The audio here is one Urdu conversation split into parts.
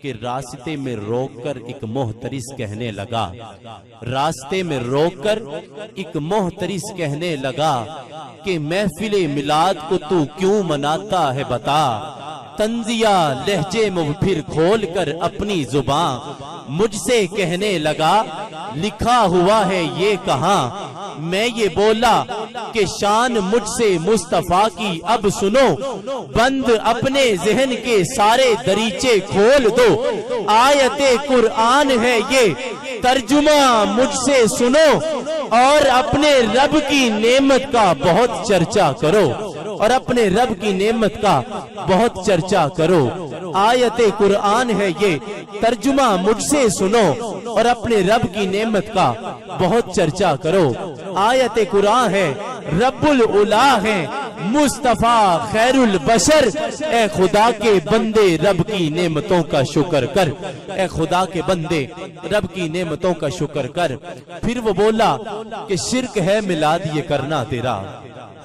کہ راستے میں روک کر ایک محترس کہنے لگا، راستے میں روک کر ایک محترس کہنے لگا کہ محفل میلاد کو تو کیوں مناتا ہے بتا، طنزیہ لہجے میں پھر کھول کر اپنی زبان مجھ سے کہنے لگا، لکھا ہوا ہے یہ کہاں، میں یہ بولا کہ شان مجھ سے مصطفیٰ کی اب سنو، بند اپنے ذہن کے سارے دریچے کھول دو، آیت قرآن ہے یہ ترجمہ مجھ سے سنو، اور اپنے رب کی نعمت کا بہت چرچا کرو، اور اپنے رب کی نعمت کا بہت چرچا کرو، آیت قرآن ہے یہ ترجمہ مجھ سے سنو، اور اپنے رب کی نعمت کا بہت چرچا کرو، آیت قرآن ہے رب العلا ہے مصطفیٰ خیر البشر، اے خدا کے بندے رب کی نعمتوں کا شکر کر، اے خدا کے بندے رب کی نعمتوں کا شکر کر۔ پھر وہ بولا کہ شرک ہے میلاد یہ کرنا تیرا،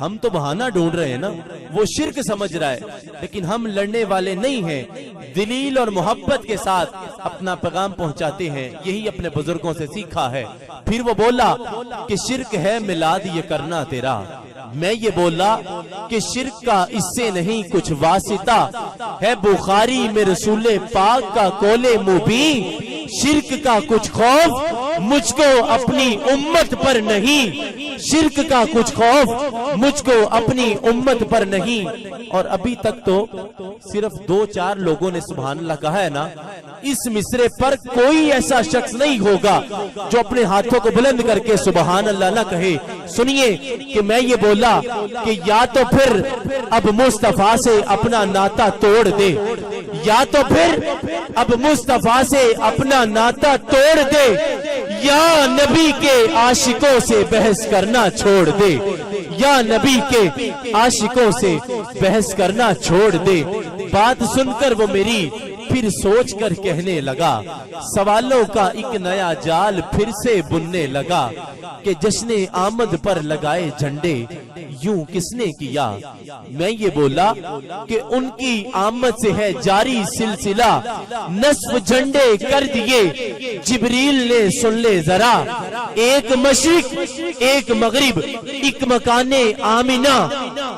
ہم تو بہانہ ڈھونڈ رہے ہیں نا، وہ شرک سمجھ رہا ہے، لیکن ہم لڑنے والے نہیں ہیں، دلیل اور محبت کے ساتھ اپنا پیغام پہنچاتے ہیں، یہی اپنے بزرگوں سے سیکھا ہے۔ پھر وہ بولا کہ شرک ہے میلاد یہ کرنا تیرا، میں یہ بولا کہ شرک کا اس سے نہیں کچھ واسطہ ہے، بخاری میں رسول پاک کا قول مبین، شرک کا کچھ خوف مجھ کو اپنی امت پر نہیں، شرک کا کچھ خوف مجھ کو اپنی امت پر نہیں۔ اور ابھی تک تو صرف 2-4 لوگوں نے سبحان اللہ کہا ہے نا، اس مصرے پر کوئی ایسا شخص نہیں ہوگا جو اپنے ہاتھوں کو بلند کر کے سبحان اللہ نہ کہے۔ سنیے کہ میں یہ بولا کہ یا تو پھر اب مصطفیٰ سے اپنا ناتا توڑ دے، یا تو پھر اب مصطفیٰ سے اپنا ناتا توڑ دے، یا نبی کے عاشقوں سے بحث کرنا چھوڑ دے، یا نبی کے عاشقوں سے بحث کرنا چھوڑ دے۔ بات سن کر وہ میری پھر سوچ کر کہنے لگا، سوالوں کا ایک نیا جال پھر سے بننے لگا کہ جشن آمد پر لگائے جھنڈے یوں کس نے کیا۔ میں یہ بولا کہ ان کی آمد سے ہے جاری سلسلہ، نصف جھنڈے کر دیے جبریل نے سن لے ذرا، ایک مشرق ایک مغرب ایک مکان آمنہ،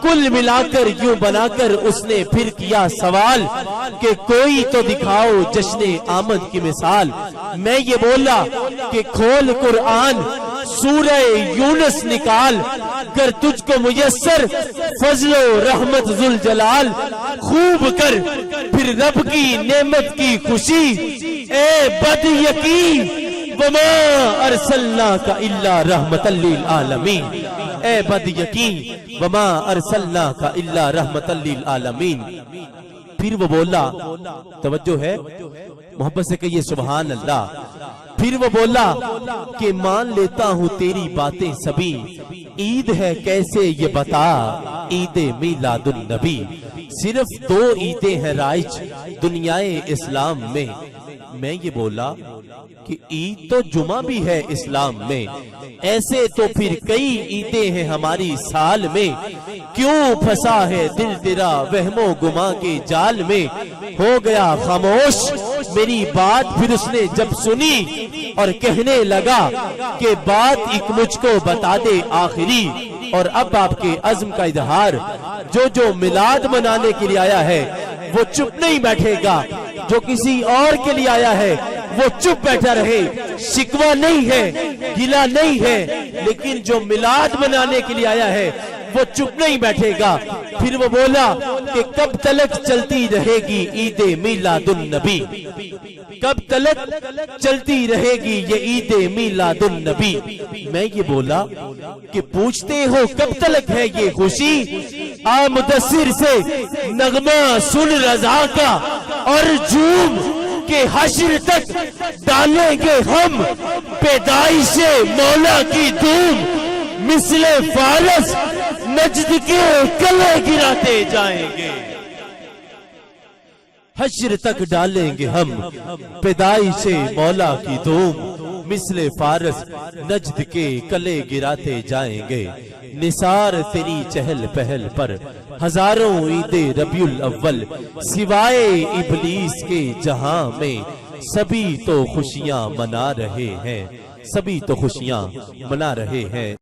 کل ملا کر یوں بنا کر اس نے پھر کیا سوال کہ کوئی تو دکھاؤ جشن آمد کی مثال۔ میں یہ بولا کہ کھول قرآن سورہ یونس نکال، گر تجھ کو میسر فضل و رحمت ذوالجلال، خوب کر پھر رب کی نعمت کی خوشی، اے بد یقین وما ارسلناک الا رحمت للعالمین، اے بد یقین وما ارسلناک الا رحمت للعالمین۔ پھر وہ بولا، توجہ ہے محبت سے کہیے سبحان اللہ، پھر وہ بولا کہ مان لیتا ہوں تیری باتیں سبھی، عید ہے کیسے یہ بتا، عید میلاد النبی، صرف 2 عیدیں ہیں رائج دنیائے اسلام میں۔ میں یہ بولا کہ عید تو جمعہ بھی ہے اسلام میں، ایسے تو پھر کئی عیدیں ہیں ہماری سال میں، کیوں پھنسا ہے دل تیرا وہم و گما کے جال میں۔ ہو گیا خاموش میری بات پھر اس نے جب سنی، اور کہنے لگا کہ بات ایک مجھ کو بتا دے آخری، اور اب آپ کے عزم کا اظہار، جو میلاد منانے کے لیے آیا ہے وہ چپ نہیں بیٹھے گا، جو کسی اور کے لیے آیا ہے وہ چپ بیٹھا رہے، شکوہ نہیں ہے گلہ نہیں ہے، لیکن جو میلاد منانے کے لیے آیا ہے وہ چپ نہیں بیٹھے گا۔ پھر وہ بولا کہ کب تلک چلتی رہے گی عید میلاد النبی، کب تلک چلتی رہے گی یہ عید میلاد النبی۔ میں یہ بولا کہ پوچھتے ہو کب تلک ہے یہ خوشی، آ مدثر سے نغمہ سن رضا کا، اور جھوم کے حشر تک ڈالیں گے ہم پیدائش مولا کی دھوم، مثل فارس نجد کے کلے گراتے جائیں گے، حشر تک ڈالیں گے ہم پیدائش مولا کی دھوم، مثل فارس نجد کے کلے گراتے جائیں گے، نثار تیری چہل پہل پر ہزاروں عید ربیع الاول سوائے ابلیس کے جہاں میں سبھی تو خوشیاں منا رہے ہیں، سبھی تو خوشیاں منا رہے ہیں۔